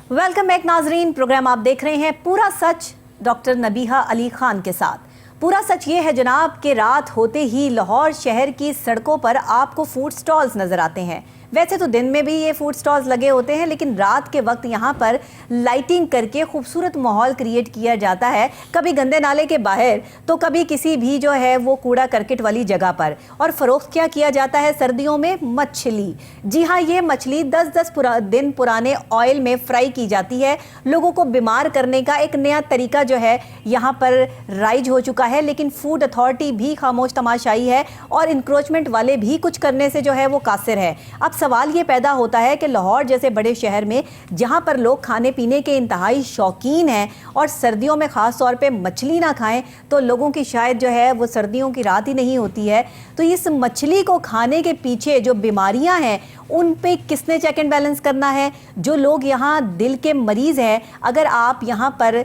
Welcome back नाजरीन। Programme आप देख रहे हैं पूरा सच डॉक्टर नबीहा अली खान के साथ। पूरा सच ये है जनाब कि रात होते ही लाहौर शहर की सड़कों पर आपको फूड स्टॉल्स नज़र आते हैं। वैसे तो दिन में भी ये फूड स्टॉल्स लगे होते हैं, लेकिन रात के वक्त यहाँ पर लाइटिंग करके खूबसूरत माहौल क्रिएट किया जाता है, कभी गंदे नाले के बाहर तो कभी किसी भी जो है वो कूड़ा करकट वाली जगह पर। और फ़रोख्त क्या किया जाता है सर्दियों में? मछली। जी हाँ, ये मछली 10-10 दिन पुराने ऑयल में फ्राई की जाती है। लोगों को बीमार करने का एक नया तरीका जो है यहाँ पर राइज हो चुका है, लेकिन फूड अथॉरिटी भी खामोश तमाशाई है और इंक्रोचमेंट वाले भी कुछ करने से जो है वो कासिर है। अब सवाल ये पैदा होता है कि लाहौर जैसे बड़े शहर में जहाँ पर लोग खाने पीने के इंतहाई शौकीन हैं और सर्दियों में ख़ास तौर पे मछली ना खाएं तो लोगों की शायद जो है वो सर्दियों की रात ही नहीं होती है। तो इस मछली को खाने के पीछे जो बीमारियां हैं उन पे किसने चेक एंड बैलेंस करना है? जो लोग यहाँ दिल के मरीज़ हैं, अगर आप यहाँ पर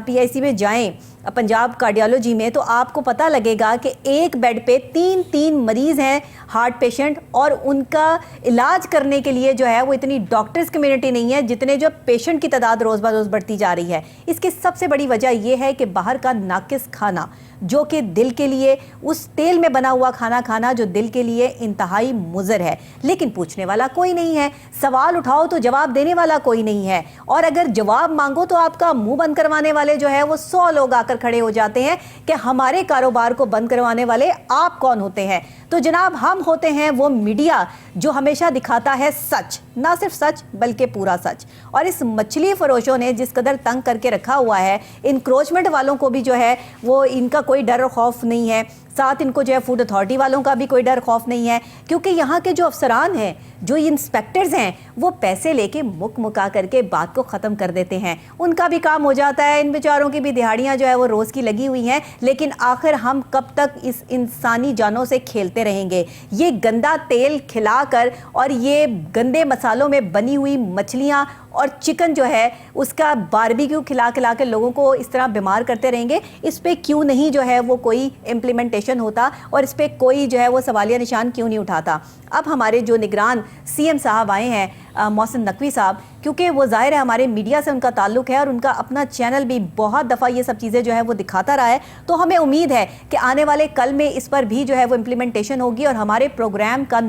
PIC में जाएं पंजाब कार्डियोलॉजी में तो आपको पता लगेगा कि एक बेड पे 3 मरीज़ हैं हार्ट पेशेंट, और उनका इलाज करने के लिए जो है वो इतनी डॉक्टर्स कम्युनिटी नहीं है जितने जो पेशेंट की तादाद रोज़ ब रोज़ बढ़ती जा रही है। इसकी सबसे बड़ी वजह यह है कि बाहर का नाकिस खाना, जो कि दिल के लिए, उस तेल में बना हुआ खाना खाना जो दिल के लिए इंतहाई मुज़र है, लेकिन पूछने वाला कोई नहीं है। सवाल उठाओ तो जवाब देने वाला कोई नहीं है, और अगर जवाब मांगो तो आपका मुंह बंद करवाने वाले जो है वो 100 लोग आकर खड़े हो जाते हैं कि हमारे कारोबार को बंद करवाने वाले आप कौन होते हैं? तो जनाब, हम होते हैं वो मीडिया जो हमेशा दिखाता है सच, ना सिर्फ सच बल्कि पूरा सच। और इस मछली फरोशों ने जिस कदर तंग करके रखा हुआ है, इंक्रोचमेंट वालों को भी जो है वो इनका कोई डर और खौफ नहीं है, साथ इनको जो है फूड अथॉरिटी वालों का भी कोई डर खौफ नहीं है, क्योंकि यहाँ के जो अफसरान हैं, जो इंस्पेक्टर्स हैं, वो पैसे लेके मुका करके बात को ख़त्म कर देते हैं। उनका भी काम हो जाता है, इन बेचारों की भी दिहाड़ियाँ जो है वो रोज़ की लगी हुई हैं। लेकिन आखिर हम कब तक इस इंसानी जानों से खेलते रहेंगे? ये गंदा तेल खिलाकर और ये गंदे मसालों में बनी हुई मछलियाँ और चिकन जो है उसका बारबेक्यू खिला के लोगों को इस तरह बीमार करते रहेंगे। इस पे क्यों नहीं जो है वो कोई इम्प्लीमेंटेशन होता, और इस पे कोई जो है वो सवालिया निशान क्यों नहीं उठाता? अब हमारे जो निगरान CM साहब आए हैं, मोहसिन नकवी साहब, क्योंकि वो ज़ाहिर है हमारे मीडिया से उनका ताल्लुक़ है और उनका अपना चैनल भी बहुत दफ़ा ये सब चीज़ें जो है वो दिखाता रहा है, तो हमें उम्मीद है कि आने वाले कल में इस पर भी जो है वो इम्प्लीमेंटेशन होगी और हमारे प्रोग्राम का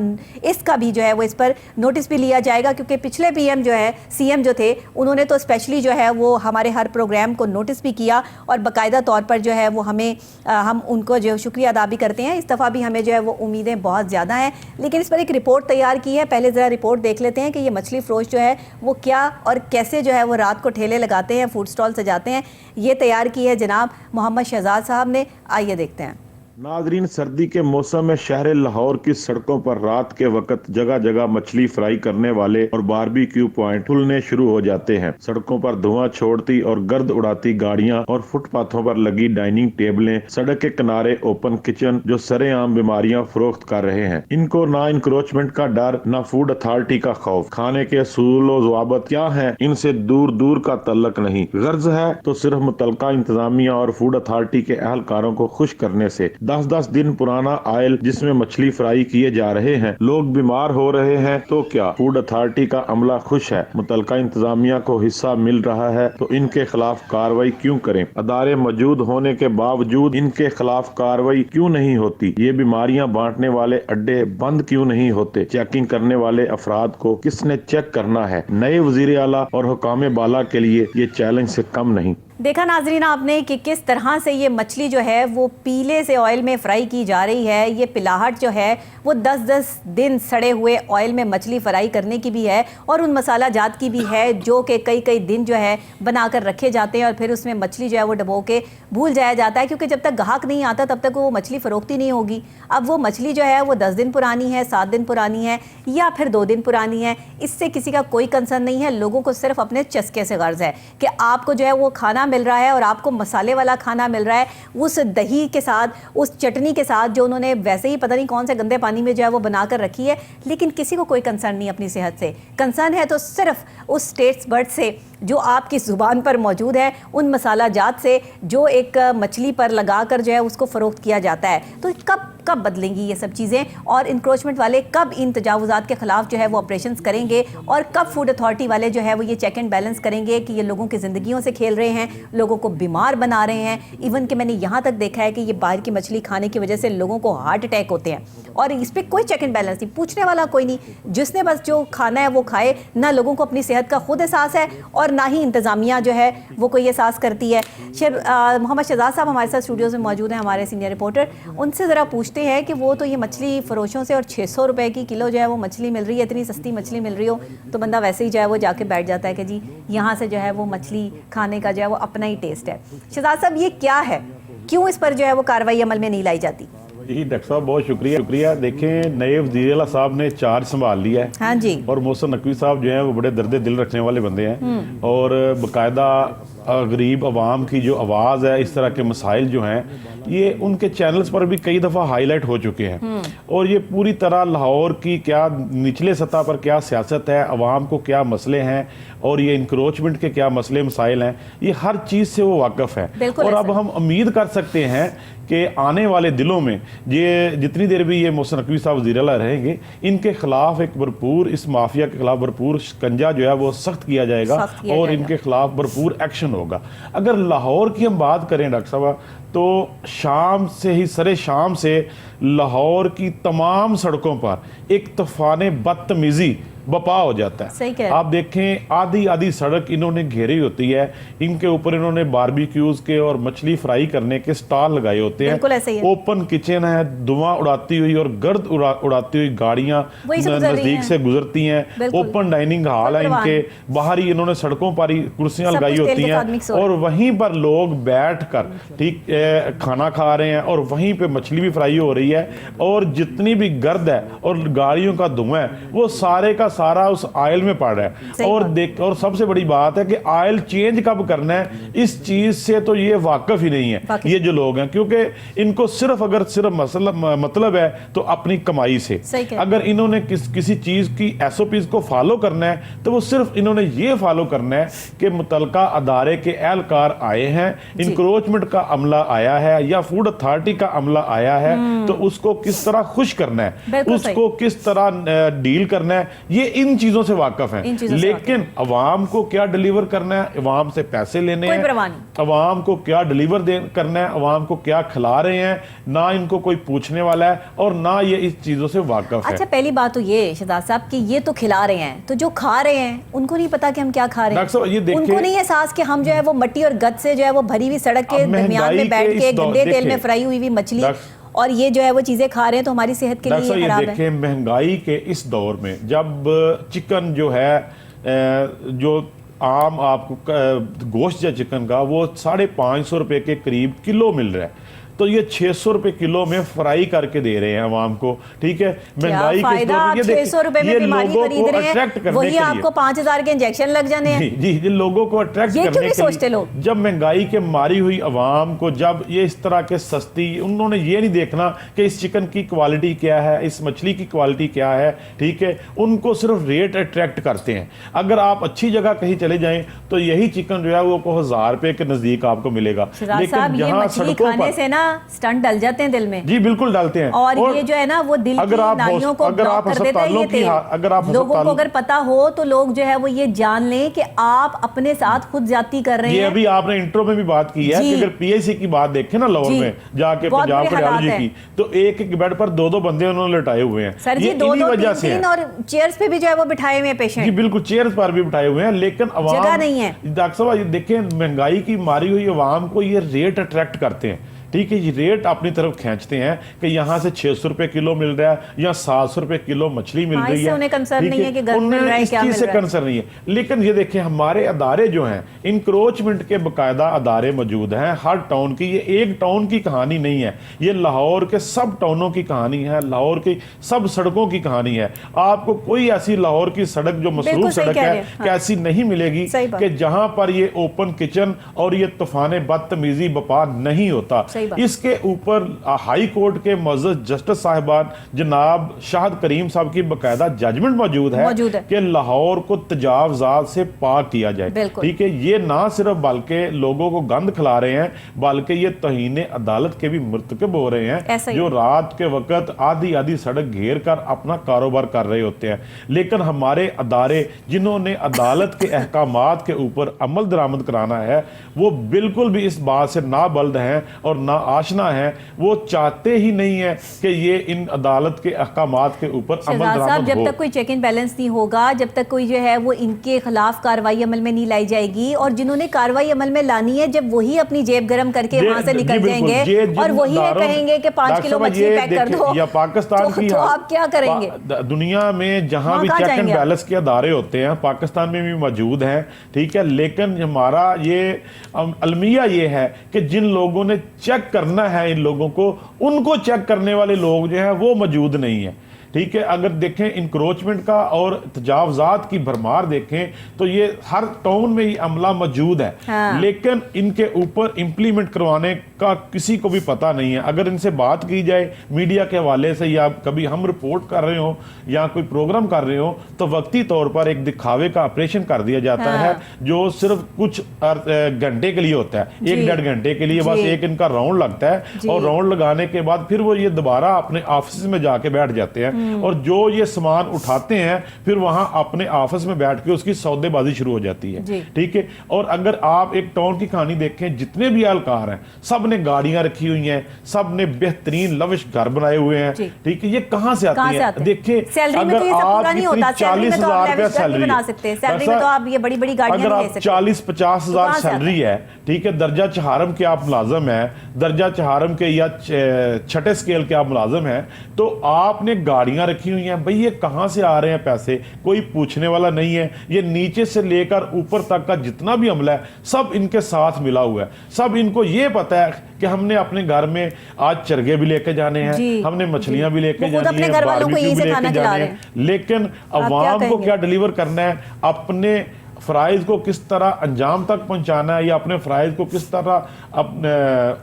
इसका भी जो है वो इस पर नोटिस भी लिया जाएगा। क्योंकि पिछले PM जो है CM जो थे, उन्होंने तो स्पेशली जो है वो हमारे हर प्रोग्राम को नोटिस भी किया और बाकायदा तौर पर जो है वो हमें हम उनको जो शुक्रिया अदा भी करते हैं। इस दफ़ा भी हमें जो है वो उम्मीदें बहुत ज़्यादा हैं, लेकिन इस पर एक रिपोर्ट तैयार की है। पहले ज़रा रिपोर्ट देख लेते हैं कि ये मछली फ़रोश जो है वो क्या और कैसे जो है वो रात को ठेले लगाते हैं, फूड स्टॉल सजाते हैं। ये तैयार की है जनाब मोहम्मद शहजाद साहब ने। आइए देखते हैं। नाजरीन, सर्दी के मौसम में शहर लाहौर की सड़कों पर रात के वक्त जगह जगह मछली फ्राई करने वाले और बारबेक्यू पॉइंट खुलने शुरू हो जाते हैं। सड़कों पर धुआं छोड़ती और गर्द उड़ाती गाड़ियां और फुटपाथों पर लगी डाइनिंग टेबलें, सड़क के किनारे ओपन किचन जो सरेआम बीमारियां फरोख्त कर रहे हैं। इनको ना इंक्रोचमेंट का डर, ना फूड अथॉरिटी का खौफ। खाने के असूल व ज़वाबत क्या है, इनसे दूर दूर का तल्लक नहीं। गर्ज है तो सिर्फ मुतलका इंतजामिया और फूड अथॉरिटी के अहलकारों को खुश करने से। 10-10 दिन पुराना ऑयल जिसमें मछली फ्राई किए जा रहे हैं, लोग बीमार हो रहे हैं, तो क्या फूड अथॉरिटी का अमला खुश है? मुतलका इंतजामिया को हिस्सा मिल रहा है तो इनके खिलाफ कार्रवाई क्यों करें? अदारे मौजूद होने के बावजूद इनके खिलाफ कार्रवाई क्यों नहीं होती? ये बीमारियां बांटने वाले अड्डे बंद क्यों नहीं होते? चेकिंग करने वाले अफराद को किसने चेक करना है? नए वजीर आला और हुकाम बाला के लिए ये चैलेंज से कम नहीं। देखा नाजरीन आपने कि किस तरह से ये मछली जो है वो पीले से ऑयल में फ्राई की जा रही है। ये पिलाहट जो है वो 10-10 दिन सड़े हुए ऑयल में मछली फ्राई करने की भी है और उन मसाला जात की भी है जो कि कई दिन जो है बनाकर रखे जाते हैं और फिर उसमें मछली जो है वो डबो के भूल जाया जाता है, क्योंकि जब तक ग्राहक नहीं आता तब तक वो मछली फ़रोख्ती नहीं होगी। अब वो मछली जो है वो 10 दिन पुरानी है, 7 दिन पुरानी है या फिर 2 दिन पुरानी है, इससे किसी का कोई कंसर्न नहीं है। लोगों को सिर्फ अपने चस्के से गर्ज है कि आपको जो है वो खाना مل رہا ہے اور آپ کو مسالے والا کھانا مل رہا ہے, اس دہی کے ساتھ, اس چٹنی کے ساتھ جو انہوں نے ویسے ہی پتہ نہیں کون سے گندے پانی میں جو ہے وہ بنا کر رکھی ہے, لیکن کسی کو کوئی کنسرن نہیں اپنی صحت سے. کنسرن ہے تو صرف اس ٹیسٹ برڈ سے جو آپ کی زبان پر موجود ہے, ان مسالہ جات سے جو ایک مچھلی پر لگا کر جو ہے اس کو فروخت کیا جاتا ہے. تو کب بدلیں گی یہ سب چیزیں, اور انکروچمنٹ والے کب ان تجاوزات کے خلاف جو ہے وہ آپریشنز کریں گے, اور کب فوڈ اتھارٹی والے جو ہے وہ یہ چیک اینڈ بیلنس کریں گے کہ یہ لوگوں کی زندگیوں سے کھیل رہے ہیں, لوگوں کو بیمار بنا رہے ہیں. ایون کہ میں نے یہاں تک دیکھا ہے کہ یہ باہر کی مچھلی کھانے کی وجہ سے لوگوں کو ہارٹ اٹیک ہوتے ہیں, اور اس پہ کوئی چیک اینڈ بیلنس نہیں, پوچھنے والا کوئی نہیں. جس نے بس جو کھانا ہے وہ کھائے. نہ لوگوں کو اپنی صحت کا خود احساس ہے اور نہ ہی انتظامیہ جو ہے وہ کوئی احساس کرتی ہے. محمد شہزاد صاحب ہمارے ساتھ اسٹوڈیوز میں موجود ہیں, ہمارے سینئر رپورٹر. ان سے ذرا پوچھتے ہیں کہ وہ تو یہ مچھلی فروشوں سے, اور 600 روپے کی کلو جو ہے وہ مچھلی مل رہی ہے, اتنی سستی مچھلی مل رہی ہو تو بندہ ویسے ہی جو ہے وہ جا کے بیٹھ جاتا ہے کہ جی یہاں سے جو ہے وہ مچھلی کھانے کا جو ہے وہ اپنا ہی ٹیسٹ ہے. شہزاد صاحب یہ کیا ہے, کیوں اس پر جو ہے وہ کارروائی عمل میں نہیں لائی جاتی؟ جی ڈاکٹر صاحب بہت شکریہ. دیکھیں نئے وزیر اعلیٰ صاحب نے چارج سنبھال لیا ہے. ہاں جی. اور محسن نقوی صاحب جو ہیں وہ بڑے درد دل رکھنے والے بندے ہیں, اور باقاعدہ غریب عوام کی جو آواز ہے, اس طرح کے مسائل جو ہیں یہ ان کے چینلز پر بھی کئی دفعہ ہائی لائٹ ہو چکے ہیں. اور یہ پوری طرح لاہور کی کیا نچلے سطح پر کیا سیاست ہے, عوام کو کیا مسئلے ہیں, اور یہ انکروچمنٹ کے کیا مسئلے مسائل ہیں, یہ ہر چیز سے وہ واقف ہے. اور اب ہم امید کر سکتے ہیں کہ آنے والے دلوں میں یہ جتنی دیر بھی یہ محسن نقوی صاحب وزیر اعلیٰ رہیں گے, ان کے خلاف ایک بھرپور, اس مافیا کے خلاف بھرپور شکنجہ جو ہے وہ سخت کیا جائے گا, اور ان کے خلاف بھرپور ایکشن ہوگا. اگر لاہور کی ہم بات کریں ڈاکٹر صاحب, تو شام سے ہی سرے شام سے لاہور کی تمام سڑکوں پر ایک طوفان بدتمیزی بپا ہو جاتا ہے. آپ دیکھیں آدھی سڑک انہوں نے گھیری ہوتی ہے, ان کے اوپر انہوں نے باربیکیوز کے اور مچھلی فرائی کرنے کے سٹال لگائے ہوتے ہیں. اوپن کچن ہے, دھواں اڑاتی ہوئی اور گرد اڑاتی ہوئی گاڑیاں نزدیک سے گزرتی ہیں. اوپن ڈائننگ ہال ہے ان کے, باہر ہی انہوں نے سڑکوں پر ہی کرسیاں لگائی ہوتی ہیں, اور وہیں پر لوگ بیٹھ کر ٹھیک کھانا کھا رہے ہیں, اور وہیں پہ مچھلی بھی فرائی ہو رہی ہے, اور جتنی بھی گرد ہے اور گاڑیوں کا دھواں ہے وہ سارے کا سارا اس آئل میں پڑ رہا ہے. اور سب سے بڑی بات ہے کہ آئل چینج کب کرنا ہے, اس چیز سے تو یہ واقف ہی نہیں ہے یہ جو لوگ ہیں, کیونکہ ان کو صرف مطلب ہے تو اپنی کمائی سے. اگر انہوں نے کسی چیز کی ایس او پیز کو فالو کرنا ہے تو وہ صرف انہوں نے یہ فالو کرنا ہے کہ متعلقہ ادارے کے اہلکار آئے ہیں, انکروچمنٹ کا عملہ آیا ہے یا فوڈ اتھارٹی کا عملہ آیا ہے, تو اس کو کس طرح خوش کرنا ہے, اس کو کس طرح ڈیل کرنا ہے, یہ ان چیزوں سے واقف ہیں. لیکن عوام کو کیا ڈیلیور کرنا ہے, عوام سے پیسے لینے ہیں, عوام کو کیا ڈیلیور کرنا ہے, عوام کو کیا کھلا رہے ہیں, نہ ان کو کوئی پوچھنے والا ہے, اور نہ یہ اس چیزوں سے واقف ہے. اچھا پہلی بات تو یہ شہزاد صاحب کہ یہ تو کھلا رہے ہیں, تو جو کھا رہے ہیں ان کو نہیں پتا کہ ہم کیا کھا رہے ہیں, ان کو نہیں احساس کہ ہم جو ہے وہ مٹی اور گد سے جو ہے وہ بھری ہوئی سڑک کے درمیان میں بیٹھ کے گندے تیل میں فرائی ہوئی مچھلی اور یہ جو ہے وہ چیزیں کھا رہے ہیں, تو ہماری صحت کے لیے خراب ہے. دیکھیں مہنگائی کے اس دور میں جب چکن جو ہے جو عام آپ کو گوشت یا چکن کا وہ 550 روپے کے قریب کلو مل رہا ہے, تو یہ 600 روپے کلو میں فرائی کر کے دے رہے ہیں عوام کو. ٹھیک ہے, مہنگائی کے دور میں 600 روپے میں بیماری خرید رہے ہیں, وہی آپ کو 5000 کے انجیکشن لگ جانے ہیں. جی لوگوں کو اٹریکٹ کرنے کے لیے, جب مہنگائی کے ماری ہوئی عوام کو جب یہ اس طرح کے سستی, انہوں نے یہ نہیں دیکھنا کہ اس چکن کی کوالٹی کیا ہے, اس مچھلی کی کوالٹی کیا ہے. ٹھیک ہے, ان کو صرف ریٹ اٹریکٹ کرتے ہیں. اگر آپ اچھی جگہ کہیں چلے جائیں تو یہی چکن جو ہے وہ 1000 روپے کے نزدیک آپ کو ملے گا. لیکن جہاں سڑکوں پر سٹنٹ ڈل جاتے ہیں دل میں. جی بالکل ڈالتے ہیں, اور یہ جو ہے نا وہ دل کی نالیوں کو بلاک کر دیتا ہے. یہ تیل لوگوں کو اگر پتا ہو تو لوگ جو ہے وہ یہ جان لیں کہ آپ اپنے ساتھ خود زیادتی کر رہے ہیں. یہ ابھی آپ نے انٹرو میں بھی بات کی ہے کہ اگر پی ایس سی کی بات دیکھیں نا لاہور میں جا کے پنجاب کارڈیالوجی کی, تو ایک بیڈ پر 2 بندے انہوں نے لٹائے ہوئے ہیں. سر جی 2 3 اور چیئرز پہ بھی جو ہے وہ بٹھائے ہوئے ہیں پیشنٹ. جی بالکل چیئرز پر بھی بٹھائے ہوئے ہیں, لیکن عوام جگہ نہیں ہے. ڈاکٹر صاحب دیکھیں مہنگائی کی ماری ہوئی عوام کو یہ ریٹ اٹریکٹ کرتے ہیں. ठीक है, ये रेट अपनी तरफ खींचते हैं कि यहाँ से 600 रुपए किलो मिल रहा है या 700 रुपए किलो मछली मिल रही है, उन्हें कंसर्न ठीक नहीं है कि घर मिल रहा है, इस क्या चीज मिल से रहा है। कंसर्न नहीं है। लेकिन ये देखें, हमारे अदारे जो हैं, इंक्रोचमेंट के बाकायदा अदारे मौजूद हैं हर टाउन की। ये एक टाउन की कहानी नहीं है, ये लाहौर के सब टाउनों की कहानी है, लाहौर की सब सड़कों की कहानी है। आपको कोई ऐसी लाहौर की सड़क जो मसरूफ सड़क है कि ऐसी नहीं मिलेगी कि जहां पर ये ओपन किचन और ये तूफान बदतमीजी बपा नहीं होता। इसके ऊपर हाई कोर्ट के मुअज़्ज़ज़ जस्टिस साहिबान जनाब शाहद करीम साहब की बाकायदा जजमेंट मौजूद है कि लाहौर को तजावजात से पाक किया जाए। ठीक है, ये ना सिर्फ बल्कि लोगों को गंद खिला रहे हैं, बल्कि ये तौहीन अदालत के भी मुर्तकब हो रहे हैं, जो रात के वक्त आधी आधी सड़क घेर कर अपना कारोबार कर रहे होते हैं। लेकिन हमारे अदारे जिन्होंने अदालत के अहकामात के ऊपर अमल दरामद कराना है, वो बिल्कुल भी इस बात से ना बल्द हैं और ना आशना है। वो चाहते ही नहीं है कि ये इन अदालत के अहकामात के ऊपर अमल दरामद हो। जब तक कोई चेक एंड बैलेंस नहीं होगा, जब तक कोई जो है वो इनके खिलाफ कार्रवाई अमल में नहीं लाई जाएगी, और जिन्होंने कार्रवाई अमल में लानी है जब वही अपनी जेब गर्म करके वहां से निकल जाएंगे और वही कहेंगे कि 5 किलो मछली पैक कर दो, या पाकिस्तान की तो आप क्या करेंगे? दुनिया में जहां भी चेक एंड बैलेंस के अदारे होते हैं, पाकिस्तान में भी मौजूद हैं, ठीक है। लेकिन हमारा ये अलमिया ये है कि जिन लोगों ने चेक करना है इन लोगों को, उनको चेक करने वाले लोग जो है वो मौजूद नहीं है। ठीक है, अगर देखें इंक्रोचमेंट का और तजावजात की भरमार देखें तो ये हर टाउन में ये अमला मौजूद है। लेकिन इनके ऊपर इंप्लीमेंट करवाने का किसी को भी पता नहीं है। अगर इनसे बात की जाए मीडिया के हवाले से, या कभी हम रिपोर्ट कर रहे हो या कोई प्रोग्राम कर रहे हो, तो वक्ती तौर पर एक दिखावे का ऑपरेशन कर दिया जाता है, जो सिर्फ कुछ घंटे के लिए होता है, 1-1.5 घंटे के लिए बस एक इनका राउंड लगता है, और राउंड लगाने के बाद फिर वो ये दोबारा अपने ऑफिस में जाके बैठ जाते हैं, और जो ये सामान उठाते हैं फिर वहां अपने ऑफिस में बैठ के उसकी सौदेबाजी शुरू हो जाती है। ठीक है, और अगर आप एक टाउन की कहानी देखें, जितने भी एहलकार हैं सब ने गाड़ियां रखी हुई हैं, सब ने बेहतरीन लविश घर बनाए हुए हैं। ठीक है, ये कहां से आती है? देखिए, अगर आप 40,000 रुपया सैलरी, अगर आप 40-50 हजार सैलरी है, ठीक है, दर्जा चहारम के आप मुलाजम है, दर्जा चहारम के या छठे स्केल के आप मुलाजम है, तो आपने गाड़ियां रखी हुई हैं। भाई ये कहां से आ रहे हैं पैसे? कोई पूछने वाला नहीं है। ये नीचे से लेकर ऊपर तक का जितना भी अमला है सब इनके साथ मिला हुआ है। सब इनको ये पता है कि हमने अपने घर में आज चरगे भी लेके जाने हैं, हमने मछलियां भी लेके जानी है, बारबेक्यू भी लेके जाने हैं। लेकिन अवाम को क्या डिलीवर करना है? अपने फ़राइज़ को किस तरह अंजाम तक पहुंचाना है, या अपने फ़राइज़ को किस तरह अपने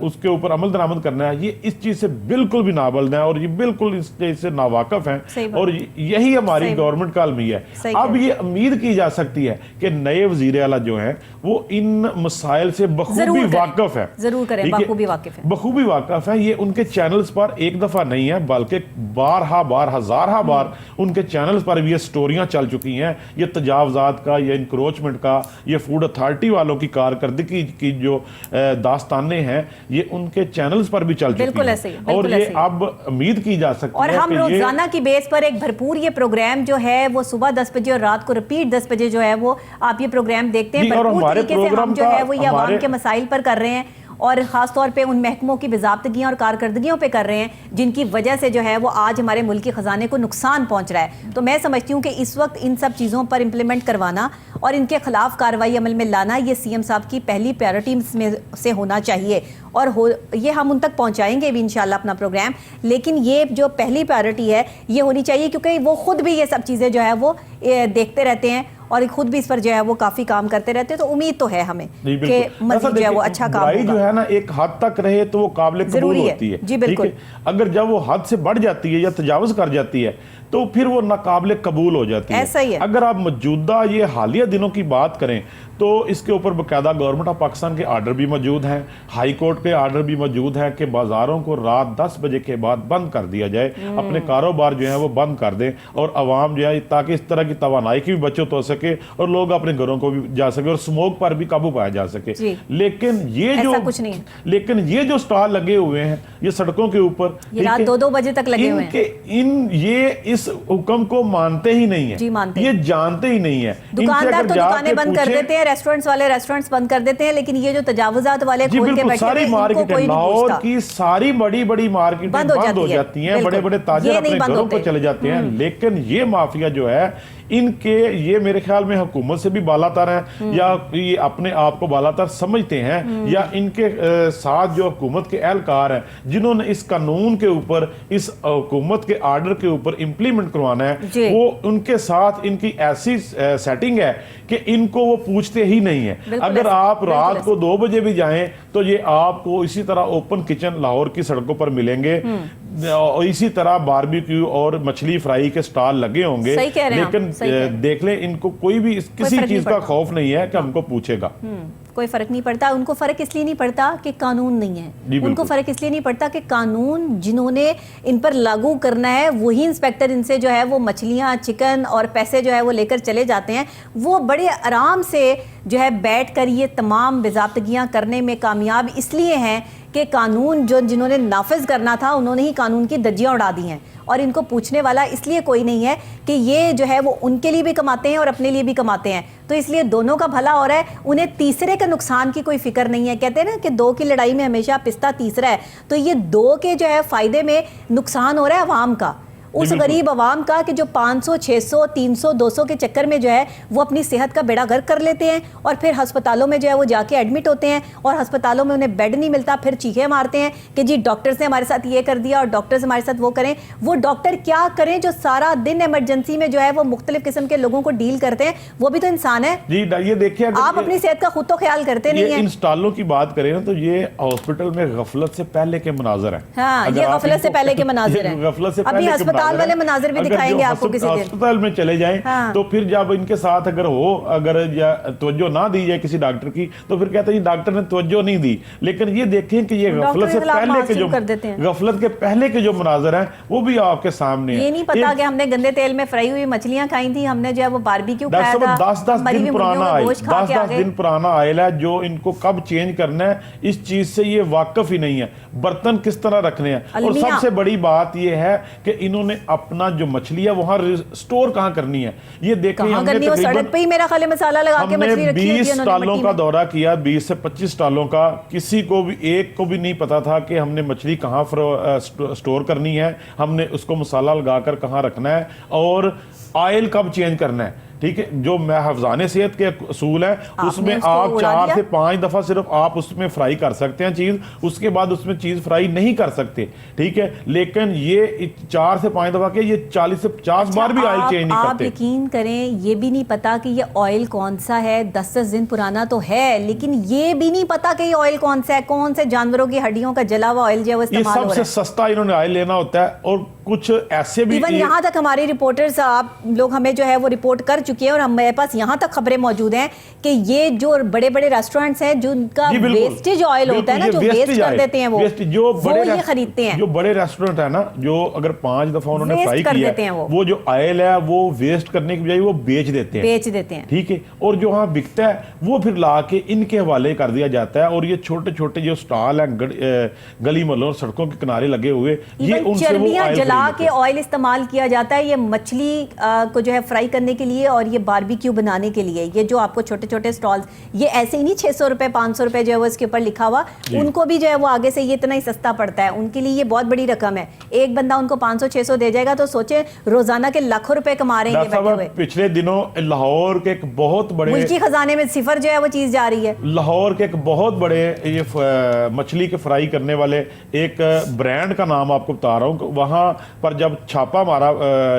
उसके ऊपर अमल दरामद करना है, ये इस चीज़ से बिल्कुल भी नाबल्द है, और ये बिल्कुल इस चीज़ से नावाकिफ हैं, और यही हमारी गवर्नमेंट का अलमिया है। अब ये उम्मीद की जा सकती है कि नए वज़ीर आला जो हैं वो इन मसाइल से बखूबी वाकिफ है, जरूर करें, बखूबी वाकिफ है। ये उनके चैनल्स पर एक दफ़ा नहीं है बल्कि बारहा बार, हज़ारहा बार उनके चैनल्स पर भी ये स्टोरियां चल चुकी हैं। ये तजावजात का, ये इंक्रोचमेंट का, ये फूड अथॉरिटी वालों की कारकर्दगी की जो दास्तानें हैं, ये उनके चैनल्स पर भी चल चुकी हैं, और ये अब उम्मीद की जा सकती है। और हम रोजाना की बेस पर एक भरपूर ये प्रोग्राम जो है वो सुबह 10 बजे और रात को रिपीट 10 बजे जो है वो आप ये प्रोग्राम देखते हैं। भरपूर तरीके से हम जो है वो ये अवाम के मसाइल पर कर रहे हैं, और ख़ास तौर पे उन महकमों की बेज़ाब्तगियाँ और कारकर्दगियों पे कर रहे हैं जिनकी वजह से जो है वो आज हमारे मुल्क के ख़जाने को नुकसान पहुंच रहा है। तो मैं समझती हूँ कि इस वक्त इन सब चीज़ों पर इम्प्लीमेंट करवाना और इनके खिलाफ कार्रवाई अमल में लाना ये सीएम साहब की पहली प्रायोरिटी में से होना चाहिए, और ये हम उन तक पहुँचाएंगे भी इंशाल्लाह अपना प्रोग्राम। लेकिन ये जो पहली प्रायोरिटी है ये होनी चाहिए, क्योंकि वो खुद भी ये सब चीज़ें जो है वो देखते रहते हैं और खुद भी इस पर जो है वो काफी काम करते रहते हैं। तो उम्मीद तो है हमें कि मज़ीद जो है वो अच्छा काम होगा। जो है ना एक हद तक रहे तो वो काबिल कबूल होती है। जी बिल्कुल। अगर जब वो हद से बढ़ जाती है या तजावुज कर जाती है तो फिर वो नाकाबिल कबूल हो जाती है। ऐसा ही है। अगर आप मौजूदा ये हालिया दिनों की बात करें तो इसके ऊपर बाकायदा गवर्नमेंट ऑफ पाकिस्तान के आर्डर भी मौजूद हैं, हाई कोर्ट के आर्डर भी मौजूद हैं कि बाजारों को रात 10 बजे के बाद बंद कर दिया जाए, अपने कारोबार जो है वो बंद कर दें, और आवाम जो है ताकि इस तरह की तवानाई की भी बचत हो सके और लोग अपने घरों को भी जा सके और स्मोक पर भी काबू पाया जा सके। लेकिन ये जो कुछ नहीं है। लेकिन ये जो स्टॉल लगे हुए हैं ये सड़कों के ऊपर रात 2-2 बजे तक लगे हुए हैं, ये इस इस हुक्म को मानते ही नहीं है, जी, मानते ये जानते ही नहीं है। दुकानदार तो दुकानें बंद कर देते हैं, रेस्टोरेंट्स वाले रेस्टोरेंट्स बंद कर देते हैं, लेकिन ये जो तजावुजात वाले जी खोल के बिल्कुल, बैठे सारी हैं, इनको मार्केट कोई नहीं लाहौर पूछता। की सारी बड़ी बड़ी मार्केटें बंद हो जाती हैं, बड़े बड़े ताजिर अपने घरों को चले जाते हैं, लेकिन ये माफिया जो है इनके, ये मेरे ख्याल में हुकूमत से भी बालातर है, या ये अपने आप को बालातर समझते हैं, या इनके साथ जो हुकूमत के एहलकार हैं जिन्होंने इस कानून के ऊपर, इस हुकूमत के आर्डर के ऊपर इम्प्लीमेंट करवाना है, वो उनके साथ इनकी ऐसी सेटिंग है कि इनको वो पूछते ही नहीं है। अगर आप रात को 2 बजे भी जाएं तो ये आपको इसी तरह ओपन किचन लाहौर की सड़कों पर मिलेंगे, और इसी तरह बारबेक्यू और मछली फ्राई के स्टॉल लगे होंगे, लेकिन देख लें इनको कोई भी किसी चीज का खौफ नहीं है कि हमको पूछेगा। कोई फर्क नहीं पड़ता। उनको फर्क इसलिए नहीं पड़ता कि कानून नहीं है, उनको फर्क इसलिए नहीं पड़ता कि कानून जिन्होंने इन पर लागू करना है वही इंस्पेक्टर इनसे जो है वो मछलियां, चिकन और पैसे जो है वो लेकर चले जाते हैं। वो बड़े आराम से जो है बैठकर ये तमाम बेज़ाब्तगियां करने में कामयाब इसलिए हैं कि कानून जो जिन्होंने नाफिज करना था उन्होंने ही कानून की धज्जियां उड़ा दी हैं, और इनको पूछने वाला इसलिए कोई नहीं है कि ये जो है वो उनके लिए भी कमाते हैं और अपने लिए भी कमाते हैं, तो इसलिए दोनों का भला हो रहा है, उन्हें तीसरे के नुकसान की कोई फिक्र नहीं है। कहते हैं ना कि 2 की लड़ाई में हमेशा पिस्ता तीसरा है, तो ये 2 के जो है फायदे में नुकसान हो रहा है अवाम का, उस गरीब अवाम का कि जो 500, 600, 300, 200 के चक्कर में जो है वो अपनी सेहत का बेड़ा गर्क कर लेते हैं, और फिर अस्पतालों में जो है वो जाके एडमिट होते हैं, और अस्पतालों में उन्हें बेड नहीं मिलता, फिर चीखें मारते हैं कि जी डॉक्टर्स ने हमारे साथ ये कर दिया और डॉक्टर्स हमारे साथ वो करें। वो डॉक्टर क्या करें जो सारा दिन इमरजेंसी में जो है वो मुख्तलिफ किस्म के लोगों को डील करते हैं, वो भी तो इंसान है जी। ये देखिए, आप अपनी सेहत का खुद तो ख्याल करते नहीं है। इन स्टॉलों की बात करें ना तो ये हॉस्पिटल में गफलत से पहले के मनाजर हैं। हाँ, ये गफलत से पहले के मनाजिर हैं, गफलत से अभी अस्पताल वाले मनाजिर भी दिखाएंगे आपको किसी दिन। अस्पताल में चले जाएं तो फिर जब इनके साथ अगर तवज्जो ना दी जाए किसी डॉक्टर की, तो फिर कहते हैं जी डॉक्टर ने तवज्जो नहीं दी। लेकिन ये देखें कि ये गफलत के पहले के जो मनाजर हैं वो भी आपके सामने ये नहीं पता कि हमने गंदे तेल में फ्राई हुई मछलियां खाई थी, हमने जो है वो बारबेक्यू खाया था, 10 दिन पुराना ऑयल है जो इनको कब चेंज करना है इस चीज से ये वाकिफ ही नहीं है। बर्तन किस तरह रखने हैं, और सबसे बड़ी बात ये है कि इन्होंने अपना जो मछली है वहां स्टोर कहां करनी है ये देखें। हमने सड़क पे ही मेरा ख्याल मसाला लगा के मछली रखी है। 20 स्टॉलों का दौरा किया, 20 से 25 स्टॉलों का, किसी को भी एक को भी नहीं पता था कि हमने मछली कहां स्टोर करनी है, हमने उसको मसाला लगाकर कहां रखना है, और ऑयल कब चेंज करना है। ठीक है, जो हफ्जाने सेहत के असूल है उसमें आप 4 से 5 दफा सिर्फ आप उसमें फ्राई कर सकते हैं चीज, उसके बाद उसमें चीज फ्राई नहीं कर सकते। ठीक है, लेकिन ये 4 से 5 दफा के ये 40 से 50 बार भी ऑयल चेंज नहीं करते। आप यकीन करें ये भी नहीं पता कि ये ऑयल कौन सा है, 10 दिन पुराना तो है, लेकिन ये भी नहीं पता कि ये ऑयल कौन सा है, कौन से जानवरों की हड्डियों का जला हुआ ऑयल जो है वो इस्तेमाल हो रहा है। सबसे सस्ता इन्होंने ऑयल लेना होता है, और कुछ ऐसे भी इवन यहाँ तक हमारे रिपोर्टर्स आप लोग हमें जो है वो रिपोर्ट कर चुके हैं, और हमारे पास यहाँ तक खबरें मौजूद हैं कि ये जो बड़े बड़े रेस्टोरेंट्स हैं जिनका वेस्टेज ऑयल होता है ना, जो वेस्ट कर देते हैं वो ये खरीदते हैं। जो बड़े रेस्टोरेंट है ना, जो अगर 5 दफा उन्होंने फ्राई किया है वो जो ऑयल है वो वेस्ट करने की बजाय वो बेच देते हैं। ठीक है, और जो वहाँ बिकता है वो फिर ला के इनके हवाले कर दिया जाता है, और ये छोटे छोटे जो स्टॉल हैं गली मोहल्लों सड़कों के किनारे लगे हुए, ये उनसे वो के ऑयल इस्तेमाल किया जाता है ये मछली को जो है फ्राई करने के लिए और ये बारबेक्यू बनाने के लिए। ये जो आपको छोटे छोटे स्टॉल्स, ये ऐसे ही नहीं 600 रुपए 500 रुपए जो है वो इसके ऊपर लिखा हुआ, उनको भी जो है वो आगे से ये इतना ही सस्ता पड़ता है, उनके लिए ये बहुत बड़ी रकम है। एक बंदा उनको 500-600 दे जाएगा तो सोचे रोजाना के लाखों रुपए कमा रहे हैं बैठे हुए। पिछले दिनों लाहौर के एक बहुत बड़े मुल्की खजाने में सिफर जो है वो चीज जा रही है। लाहौर के एक बहुत बड़े ये मछली के फ्राई करने वाले एक ब्रांड का नाम आपको बता रहा हूँ, वहां पर जब छापा मारा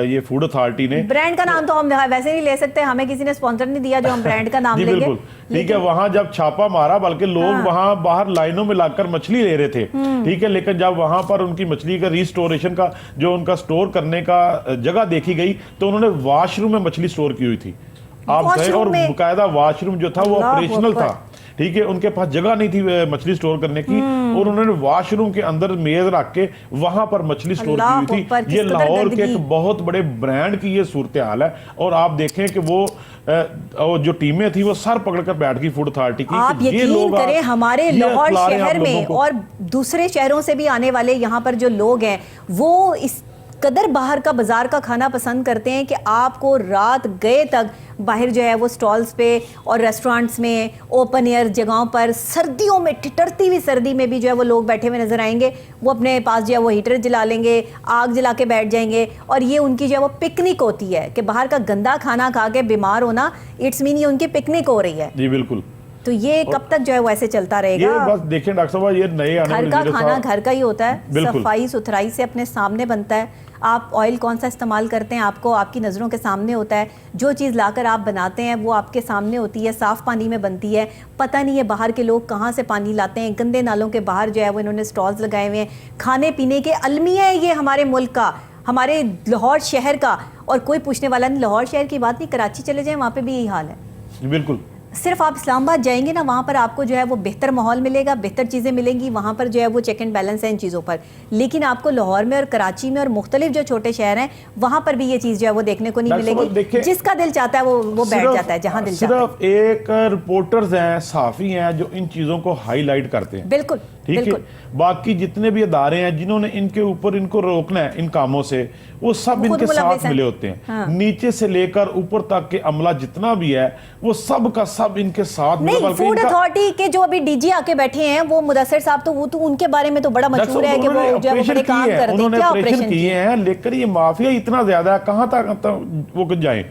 ये फूड अथॉरिटी ने, ब्रांड का नाम तो हम वैसे नहीं ले सकते, हमें किसी ने स्पॉन्सर नहीं दिया जो हम ब्रांड का नाम लेंगे। ठीक है, वहां जब छापा मारा बल्कि लोग वहां बाहर लाइनों में लगकर मछली ले रहे थे। ठीक है, लेकिन जब वहां पर उनकी मछली का रिस्टोरेशन का जो उनका स्टोर करने का जगह देखी गई तो उन्होंने वॉशरूम में मछली स्टोर की हुई थी। आप गए और बाकायदा वॉशरूम जो था वो ऑपरेशनल था। ठीक है, उनके पास जगह नहीं थी मछली स्टोर करने की, और उन्होंने वॉशरूम के अंदर मेज रख के वहां पर मछली स्टोर की हुई थी। ये लाहौर के एक बहुत बड़े ब्रांड की ये सूरत हाल है, और आप देखें कि वो जो टीमें थी वो सर पकड़कर बैठ गई फूड अथॉरिटी की। आप यकीन करें हमारे लाहौर शहर में और दूसरे शहरों से भी आने वाले यहाँ पर जो लोग हैं वो इस قدر باہر کا بازار کا کھانا پسند کرتے ہیں کہ آپ کو رات گئے تک باہر جو ہے وہ سٹالز پہ اور ریسٹورانٹس میں اوپن ایئر جگہوں پر سردیوں میں ٹھٹرتی ہوئی سردی میں بھی جو ہے وہ لوگ بیٹھے ہوئے نظر آئیں گے. وہ اپنے پاس جو ہے وہ ہیٹر جلا لیں گے, آگ جلا کے بیٹھ جائیں گے, اور یہ ان کی جو ہے وہ پکنک ہوتی ہے کہ باہر کا گندا کھانا کھا کے بیمار ہونا, اٹس مین یہ ان کی پکنک ہو رہی ہے. جی بالکل. تو یہ کب تک جو ہے وہ ایسے چلتا رہے گا؟ یہ بس دیکھیں ڈاکٹر صاحب, یہ نئے آنے گھر کا کھانا گھر کا ہی ہوتا ہے, صفائی ستھرائی سے اپنے سامنے بنتا ہے. آپ آئل کون سا استعمال کرتے ہیں آپ کو آپ کی نظروں کے سامنے ہوتا ہے. جو چیز لا کر آپ بناتے ہیں وہ آپ کے سامنے ہوتی ہے, صاف پانی میں بنتی ہے. پتہ نہیں ہے باہر کے لوگ کہاں سے پانی لاتے ہیں, گندے نالوں کے باہر جو ہے وہ انہوں نے سٹالز لگائے ہوئے ہیں. کھانے پینے کے المیہ ہے یہ ہمارے ملک کا, ہمارے لاہور شہر کا. اور کوئی پوچھنے والا نہیں. لاہور شہر کی بات نہیں, کراچی چلے جائیں وہاں پہ بھی یہی حال ہے. بالکل. صرف آپ اسلام آباد جائیں گے نا, وہاں پر آپ کو جو ہے وہ بہتر ماحول ملے گا, بہتر چیزیں ملیں گی, وہاں پر جو ہے وہ چیک اینڈ بیلنس ہے ان چیزوں پر. لیکن آپ کو لاہور میں اور کراچی میں اور مختلف جو چھوٹے شہر ہیں وہاں پر بھی یہ چیز جو ہے وہ دیکھنے کو نہیں ملے گی. جس کا دل چاہتا ہے وہ بیٹھ جاتا ہے جہاں دل چاہتا ہے. صرف ایک رپورٹرز ہیں, صحافی ہیں جو ان چیزوں کو ہائی لائٹ کرتے ہیں. بالکل ٹھیک ہے. باقی جتنے بھی ادارے ہیں جنہوں نے ان کے اوپر ان کو روکنا ہے ان کاموں سے, وہ سب ان کے ساتھ ملے ہوتے ہیں. نیچے سے لے کر اوپر تک کے عملہ جتنا بھی ہے وہ سب کا سب ان کے ساتھ. نہیں, فوڈ اتھارٹی کے جو ابھی ڈی جی آ کے بیٹھے ہیں وہ مدثر صاحب, تو وہ تو ان کے بارے میں تو بڑا مشہور ہے کہ وہ جو ہے وہ بڑے کام کرتے ہیں. انہوں نے آپریشن کیے ہیں, لیکن یہ مافیا اتنا زیادہ ہے کہاں تک وہ جائیں.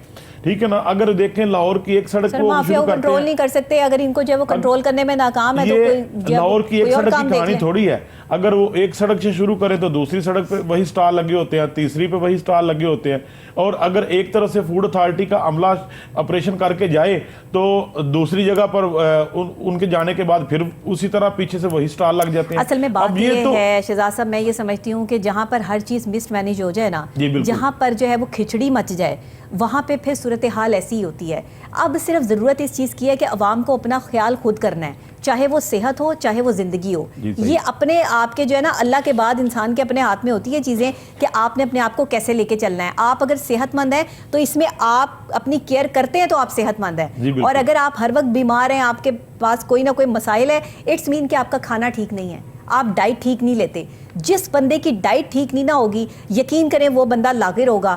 ٹھیک ہے نا. اگر دیکھیں لاہور کی ایک سڑک کو مافیا کو کنٹرول نہیں کر سکتے, اگر ان کو جو ہے وہ کنٹرول کرنے میں ناکام ہے تو کوئی لاہور کی ایک سڑک کی کہانی تھوڑی ہے. اگر وہ ایک سڑک سے شروع کریں تو دوسری سڑک پہ وہی سٹال لگے ہوتے ہیں, تیسری پہ وہی سٹال لگے ہوتے ہیں. اور اگر ایک طرف سے فوڈ اتھارٹی کا عملہ آپریشن کر کے جائے تو دوسری جگہ پر ان کے جانے کے بعد پھر اسی طرح پیچھے سے وہی سٹال لگ جاتے ہیں. اصل میں بات یہ ہے شہزاد صاحب, میں یہ سمجھتی ہوں کہ جہاں پر ہر چیز مس مینیج ہو جائے نا, جہاں پر جو ہے وہ کھچڑی مچ جائے, وہاں پہ پھر صورتحال ایسی ہی ہوتی ہے. اب صرف ضرورت اس چیز کی ہے کہ عوام کو اپنا خیال خود کرنا ہے, چاہے وہ صحت ہو چاہے وہ زندگی ہو. یہ اپنے آپ کے جو ہے نا اللہ کے بعد انسان کے اپنے ہاتھ میں ہوتی ہے چیزیں کہ آپ نے اپنے آپ کو کیسے لے کے چلنا ہے. آپ اگر صحت مند ہیں تو اس میں آپ اپنی کیئر کرتے ہیں تو آپ صحت مند ہیں, اور اگر آپ ہر وقت بیمار ہیں, آپ کے پاس کوئی نہ کوئی مسائل ہے, اٹس مین کہ آپ کا کھانا ٹھیک نہیں ہے, آپ ڈائٹ ٹھیک نہیں لیتے. جس بندے کی ڈائٹ ٹھیک نہیں نہ ہوگی, یقین کریں وہ بندہ لاغر ہوگا,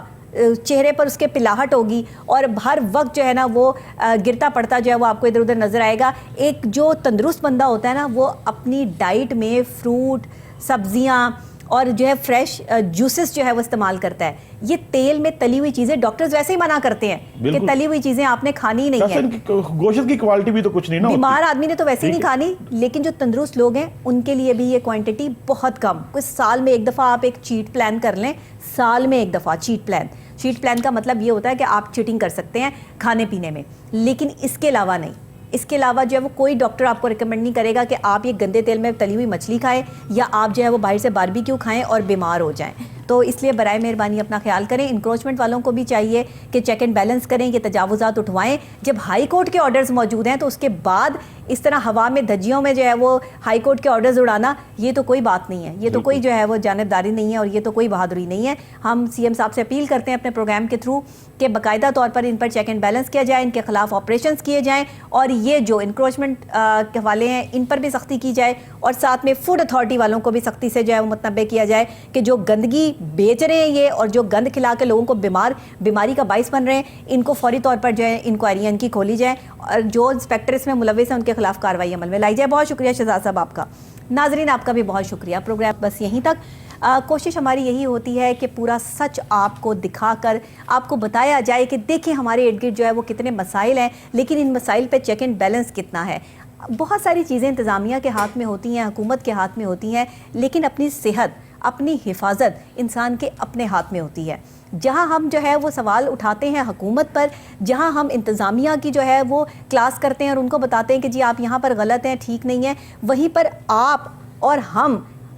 چہرے پر اس کے پلاہٹ ہوگی, اور ہر وقت جو ہے نا وہ گرتا پڑتا جو ہے وہ آپ کو ادھر ادھر نظر آئے گا. ایک جو تندرست بندہ ہوتا ہے نا وہ اپنی ڈائٹ میں فروٹ, سبزیاں اور جو ہے فریش جوسز جو ہے وہ استعمال کرتا ہے. یہ تیل میں تلی ہوئی چیزیں ڈاکٹرز ویسے ہی منع کرتے ہیں کہ تلی ہوئی چیزیں آپ نے کھانی نہیں ہے. گوشت کی کوالٹی بھی تو کچھ نہیں نا, بیمار آدمی نے تو ویسے ہی نہیں کھانی, لیکن جو تندرست لوگ ہیں ان کے لیے بھی یہ کوانٹٹی بہت کم. کوئی سال میں ایک دفعہ آپ ایک چیٹ پلان کر لیں, سال میں ایک دفعہ چیٹ پلان. چیٹ پلان کا مطلب یہ ہوتا ہے کہ آپ چیٹنگ کر سکتے ہیں کھانے پینے میں, لیکن اس کے علاوہ نہیں. اس کے علاوہ جو ہے وہ کوئی ڈاکٹر آپ کو ریکمنڈ نہیں کرے گا کہ آپ یہ گندے تیل میں تلی ہوئی مچھلی کھائیں یا آپ جو ہے وہ باہر سے باربیکیو کھائیں اور بیمار ہو جائیں. تو اس لیے برائے مہربانی اپنا خیال کریں. انکروچمنٹ والوں کو بھی چاہیے کہ چیک اینڈ بیلنس کریں, یہ تجاوزات اٹھوائیں. جب ہائی کورٹ کے آرڈرز موجود ہیں تو اس کے بعد اس طرح ہوا میں دھجیوں میں جو ہے وہ ہائی کورٹ کے آرڈرز اڑانا, یہ تو کوئی بات نہیں ہے, یہ تو کوئی جو ہے وہ جانبداری نہیں ہے, اور یہ تو کوئی بہادری نہیں ہے. ہم سی ایم صاحب سے اپیل کرتے ہیں اپنے پروگرام کے تھرو کہ باقاعدہ طور پر ان پر چیک اینڈ بیلنس کیا جائے, ان کے خلاف آپریشنز کیے جائیں, اور یہ جو انکروچمنٹ کے حوالے ہیں ان پر بھی سختی کی جائے, اور ساتھ میں فوڈ اتھارٹی والوں کو بھی سختی سے جو ہے وہ متنبع کیا جائے کہ جو گندگی بیچ رہے ہیں یہ اور جو گند کھلا کے لوگوں کو بیماری کا باعث بن رہے ہیں, ان کو فوری طور پر جو ہے انکوائریاں ان کی کھولی جائیں, اور جو انسپیکٹر اس میں ملوث ہیں ان کے خلاف کارروائی عمل میں لائی جائے. بہت شکریہ شہزاد صاحب آپ کا. ناظرین آپ کا بھی بہت شکریہ. پروگرام بس یہیں تک. کوشش ہماری یہی ہوتی ہے کہ پورا سچ آپ کو دکھا کر آپ کو بتایا جائے کہ دیکھیں ہمارے ارد گرد جو ہے وہ کتنے مسائل ہیں, لیکن ان مسائل پہ چیک اینڈ بیلنس کتنا ہے. بہت ساری چیزیں انتظامیہ کے ہاتھ میں ہوتی ہیں, حکومت کے ہاتھ میں ہوتی ہیں, لیکن اپنی صحت, اپنی حفاظت انسان کے اپنے ہاتھ میں ہوتی ہے. جہاں ہم جو ہے وہ سوال اٹھاتے ہیں حکومت پر, جہاں ہم انتظامیہ کی جو ہے وہ کلاس کرتے ہیں اور ان کو بتاتے ہیں کہ جی آپ یہاں پر غلط ہیں, ٹھیک نہیں ہیں, وہیں پر آپ اور ہم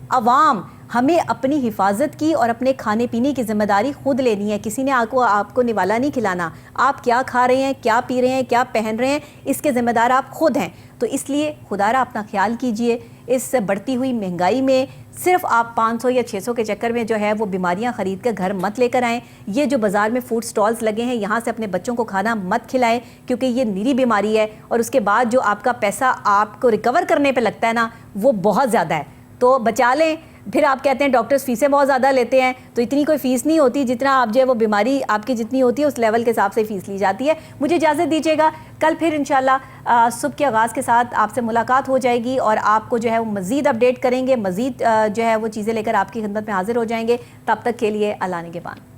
عوام ہمیں اپنی حفاظت کی اور اپنے کھانے پینے کی ذمہ داری خود لینی ہے. کسی نے آپ کو نوالا نہیں کھلانا. آپ کیا کھا رہے ہیں, کیا پی رہے ہیں, کیا پہن رہے ہیں, اس کے ذمہ دار آپ خود ہیں. تو اس لیے خدا را اپنا خیال کیجئے. اس بڑھتی ہوئی مہنگائی میں صرف آپ 500 یا 600 کے چکر میں جو ہے وہ بیماریاں خرید کر گھر مت لے کر آئیں. یہ جو بازار میں فوڈ سٹالز لگے ہیں یہاں سے اپنے بچوں کو کھانا مت کھلائیں, کیونکہ یہ نیری بیماری ہے, اور اس کے بعد جو آپ کا پیسہ آپ کو ریکور کرنے پہ لگتا ہے نا وہ بہت زیادہ ہے. تو بچا لیں. پھر آپ کہتے ہیں ڈاکٹرز فیسیں بہت زیادہ لیتے ہیں، تو اتنی کوئی فیس نہیں ہوتی جتنا آپ جو ہے وہ بیماری آپ کی جتنی ہوتی ہے اس لیول کے حساب سے فیس لی جاتی ہے. مجھے اجازت دیجیے گا، کل پھر انشاءاللہ صبح کے آغاز کے ساتھ آپ سے ملاقات ہو جائے گی اور آپ کو جو ہے وہ مزید اپڈیٹ کریں گے، مزید جو ہے وہ چیزیں لے کر آپ کی خدمت میں حاضر ہو جائیں گے. تب تک کے لیے اللہ نگہبان.